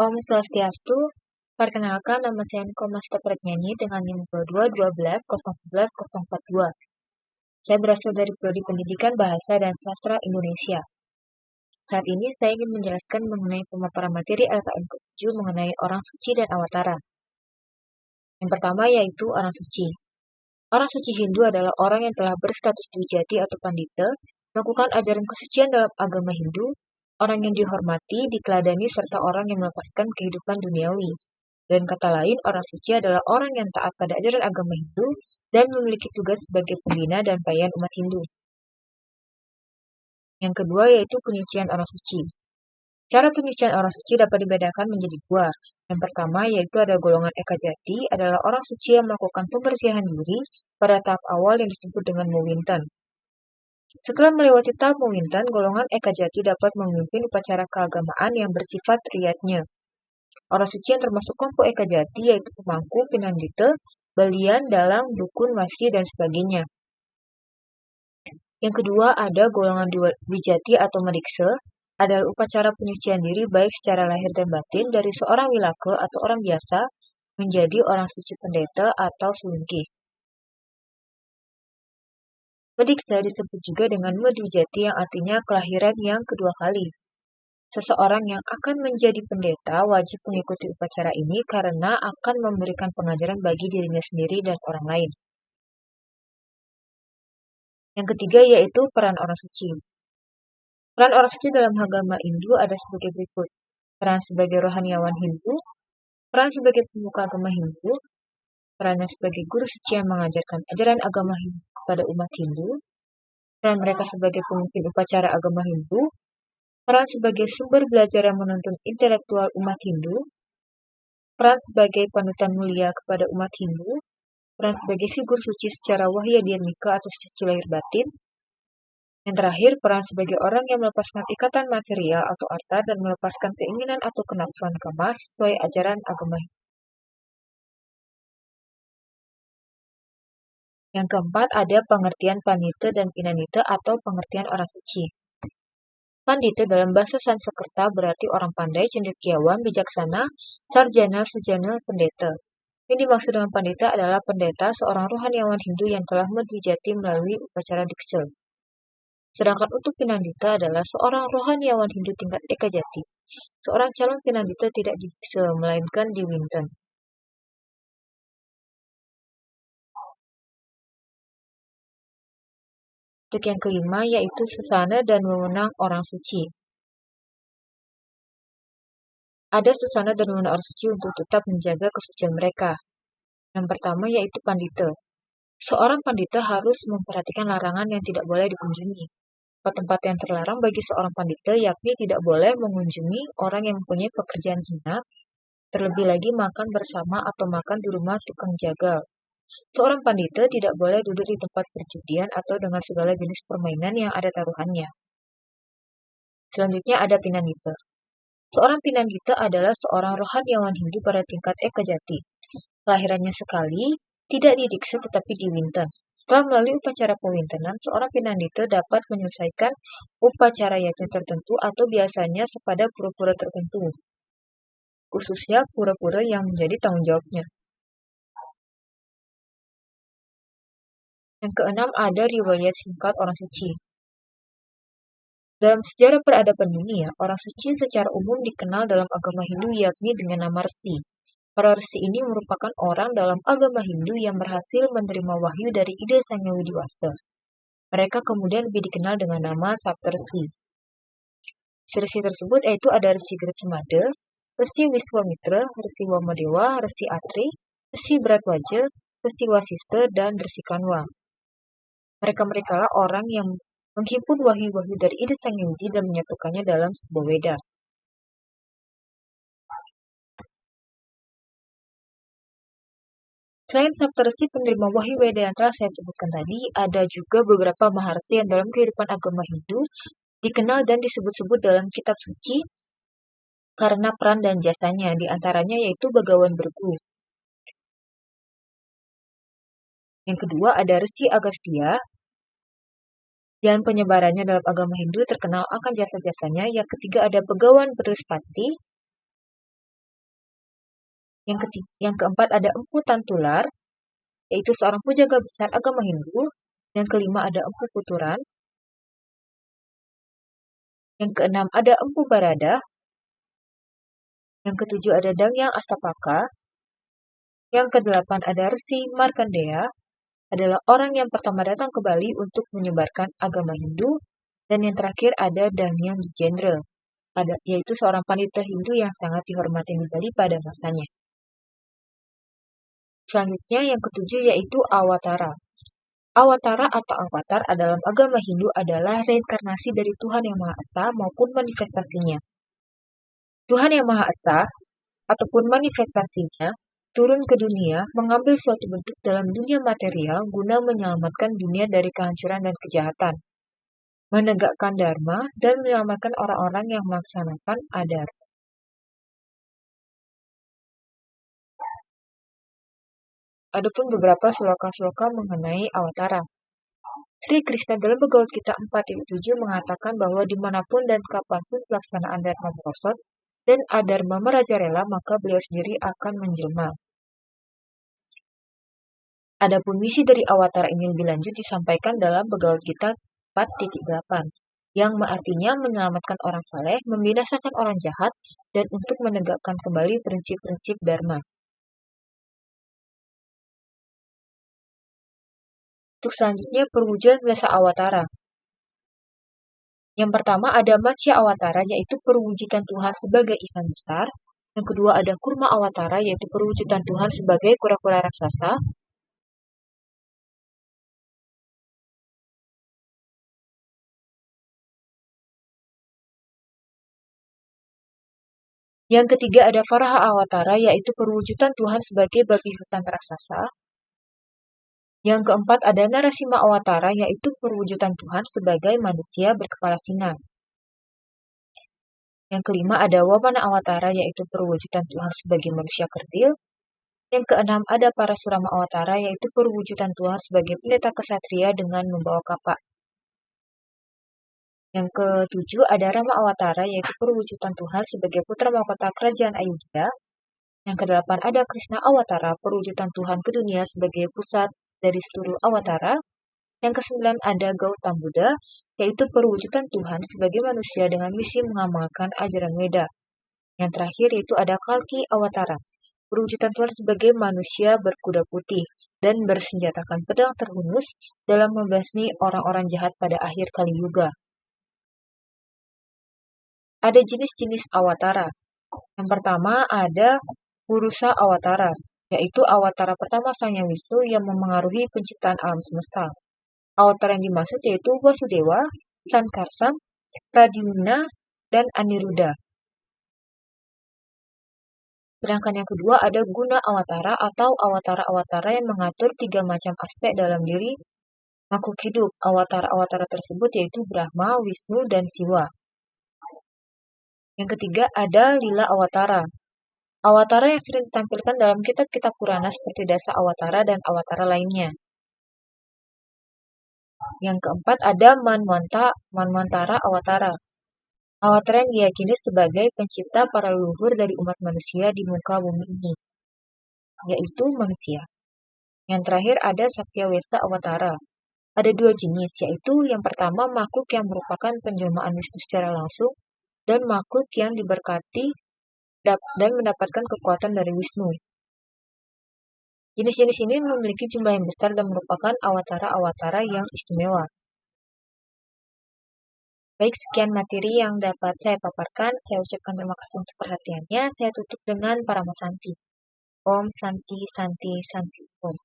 Om Swastiastu, perkenalkan nama saya Niko Masta Pratnyanyi dengan NIM 22 12 011 042. Saya berasal dari Prodi Pendidikan Bahasa dan Sastra Indonesia. Saat ini saya ingin menjelaskan mengenai pemaparan materi LKM ke-7 mengenai orang suci dan awatara. Yang pertama yaitu orang suci. Orang suci Hindu adalah orang yang telah berstatus Dwijati atau Pandita, melakukan ajaran kesucian dalam agama Hindu, orang yang dihormati, diteladani, serta orang yang melepaskan kehidupan duniawi. Dan kata lain, orang suci adalah orang yang taat pada ajaran agama Hindu dan memiliki tugas sebagai pembina dan payan umat Hindu. Yang kedua yaitu penyucian orang suci. Cara penyucian orang suci dapat dibedakan menjadi dua. Yang pertama yaitu ada golongan Eka Jati, adalah orang suci yang melakukan pembersihan diri pada tahap awal yang disebut dengan Mewinten. Setelah melewati tahap Mewinten, golongan Eka Jati dapat memimpin upacara keagamaan yang bersifat riyatnya. Orang suci yang termasuk kelompok Eka Jati yaitu pemangku, pinandita, balian, dalang, dukun, wasi, dan sebagainya. Yang kedua ada golongan Dwijati atau Medikse, adalah upacara penyucian diri baik secara lahir dan batin dari seorang wilake atau orang biasa menjadi orang suci pendeta atau sulungki. Medikse disebut juga dengan Medwijati yang artinya kelahiran yang kedua kali. Seseorang yang akan menjadi pendeta wajib mengikuti upacara ini karena akan memberikan pengajaran bagi dirinya sendiri dan orang lain. Yang ketiga yaitu peran orang suci. Peran orang suci dalam agama Hindu ada sebagai berikut. Peran sebagai rohaniawan Hindu, peran sebagai pemuka agama Hindu, perannya sebagai guru suci yang mengajarkan ajaran agama Hindu kepada umat Hindu, peran mereka sebagai pemimpin upacara agama Hindu, peran sebagai sumber belajar yang menuntun intelektual umat Hindu, peran sebagai panutan mulia kepada umat Hindu, peran sebagai figur suci secara wahyadhyarmika atau suci lahir batin. Yang terakhir, peran sebagai orang yang melepaskan ikatan material atau arta dan melepaskan keinginan atau kenafsuan kama sesuai ajaran agama Hindu. Yang keempat, ada pengertian pandita dan pinandita atau pengertian orang suci. Pandita dalam bahasa Sanskerta berarti orang pandai, cendekiawan, bijaksana, sarjana, sujana, pendeta. Yang dimaksud dengan pandita adalah pendeta, seorang rohaniawan Hindu yang telah mendwijati melalui upacara diksa. Sedangkan untuk pinandita adalah seorang rohaniawan Hindu tingkat Eka Jati. Seorang calon pinandita tidak didiksa, melainkan diwinten. Untuk yang kelima yaitu sesana dan wewenang orang suci. Ada sesana dan wewenang orang suci untuk tetap menjaga kesucian mereka. Yang pertama yaitu pandita. Seorang pandita harus memperhatikan larangan yang tidak boleh dikunjungi. Tempat yang terlarang bagi seorang pandita yakni tidak boleh mengunjungi orang yang mempunyai pekerjaan hina, terlebih lagi makan bersama atau makan di rumah tukang jagal. Seorang pandita tidak boleh duduk di tempat perjudian atau dengan segala jenis permainan yang ada taruhannya. Selanjutnya ada pinandita. Seorang pinandita adalah seorang rohaniawan Hindu pada tingkat Eka Jati. Kelahirannya sekali, tidak didiksa tetapi diwinten. Setelah melalui upacara pewintenan, seorang pinandita dapat menyelesaikan upacara yaitu tertentu atau biasanya kepada pura-pura tertentu. Khususnya pura-pura yang menjadi tanggung jawabnya. Yang keenam ada riwayat singkat orang suci. Dalam sejarah peradaban dunia, orang suci secara umum dikenal dalam agama Hindu yakni dengan nama Resi. Para Resi ini merupakan orang dalam agama Hindu yang berhasil menerima wahyu dari Ida Sang Hyang Widiwasa. Mereka kemudian lebih dikenal dengan nama Saptarsi. Resi tersebut yaitu ada Resi Grecemada, Resi Wiswamitra, Resi Wamadewa, Resi Atri, Resi Bharadwaja, Resi Wasista, dan Resi Kanwa. Mereka lah orang yang menghimpun wahyu-wahyu dari Ida Sang Hyang Widi dan menyatukannya dalam sebuah Weda. Selain Saptarsi penerima wahyu Weda yang telah saya sebutkan tadi, ada juga beberapa maharsi yang dalam kehidupan agama Hindu dikenal dan disebut-sebut dalam kitab suci karena peran dan jasanya, di antaranya yaitu Bagawan Bergu. Yang kedua ada Resi Agastya, dan penyebarannya dalam agama Hindu terkenal akan jasa-jasanya. Yang ketiga ada Begawan Brihaspati. Yang keempat ada Empu Tantular, yaitu seorang pujaga besar agama Hindu. Yang kelima ada Empu Puturan. Yang keenam ada Empu Barada. Yang ketujuh ada Dangyang Astapaka. Yang kedelapan ada Resi Markandeya, adalah orang yang pertama datang ke Bali untuk menyebarkan agama Hindu. Dan yang terakhir ada Dangyang Dijendra, yaitu seorang pandita Hindu yang sangat dihormati di Bali pada masanya. Selanjutnya yang ketujuh yaitu Awatara. Awatara atau avatar dalam agama Hindu adalah reinkarnasi dari Tuhan Yang Maha Esa maupun manifestasinya. Tuhan Yang Maha Esa ataupun manifestasinya turun ke dunia mengambil suatu bentuk dalam dunia material guna menyelamatkan dunia dari kehancuran dan kejahatan, menegakkan dharma, dan menyelamatkan orang-orang yang melaksanakan adharma. Adapun beberapa sloka-sloka mengenai Awatara. Sri Krishna dalam Bhagavad Gita 4.7 mengatakan bahwa dimanapun dan kapanpun pelaksanaan dharma merosot dan adharma merajalela, maka beliau sendiri akan menjelma. Adapun misi dari Awatara ini lebih lanjut disampaikan dalam Bhagavad Gita 4.8, yang artinya menyelamatkan orang saleh, membinasakan orang jahat, dan untuk menegakkan kembali prinsip-prinsip dharma. Untuk selanjutnya perwujudan dasa Awatara. Yang pertama ada Matsya Awatara, yaitu perwujudan Tuhan sebagai ikan besar. Yang kedua ada Kurma Awatara, yaitu perwujudan Tuhan sebagai kura-kura raksasa. Yang ketiga ada Varaha Awatara, yaitu perwujudan Tuhan sebagai babi hutan raksasa. Yang keempat ada Narasima Awatara, yaitu perwujudan Tuhan sebagai manusia berkepala singa. Yang kelima ada Wamana Awatara, yaitu perwujudan Tuhan sebagai manusia kerdil. Yang keenam ada Parasurama Awatara, yaitu perwujudan Tuhan sebagai pendeta kesatria dengan membawa kapak. Yang ketujuh ada Rama Awatara, yaitu perwujudan Tuhan sebagai putra mahkota kerajaan Ayodhya. Yang kedelapan ada Krishna Awatara, perwujudan Tuhan ke dunia sebagai pusat dari seluruh awatara. Yang kesembilan ada Gautama Buddha, yaitu perwujudan Tuhan sebagai manusia dengan misi mengamalkan ajaran Weda. Yang terakhir yaitu ada Kalki Awatara, perwujudan Tuhan sebagai manusia berkuda putih dan bersenjatakan pedang terhunus dalam membasmi orang-orang jahat pada akhir Kali Yuga. Ada jenis-jenis Awatara. Yang pertama ada Purusa Awatara, yaitu Awatara pertama Sang Hyang Wisnu yang memengaruhi penciptaan alam semesta. Awatara yang dimaksud yaitu Vasudewa, Sankarsam, Pradyumna, dan Aniruddha. Sedangkan yang kedua ada Guna Awatara atau Awatara-Awatara yang mengatur 3 macam aspek dalam diri makhluk hidup. Awatara-Awatara tersebut yaitu Brahma, Wisnu, dan Siwa. Yang ketiga ada Lila Awatara. Awatara yang sering ditampilkan dalam kitab-kitab Purana seperti Dasa Awatara dan Awatara lainnya. Yang keempat ada Manwantara Awatara. Awatara yang diyakini sebagai pencipta para leluhur dari umat manusia di muka bumi ini, yaitu manusia. Yang terakhir ada Satyawesa Awatara. Ada 2 jenis, yaitu yang pertama makhluk yang merupakan penjelmaan Wisnu secara langsung, dan makhluk yang diberkati dan mendapatkan kekuatan dari Wisnu. Jenis-jenis ini memiliki jumlah yang besar dan merupakan awatara-awatara yang istimewa. Baik, sekian materi yang dapat saya paparkan. Saya ucapkan terima kasih untuk perhatiannya. Saya tutup dengan Paramasanti. Om Santi Santi Santi Om.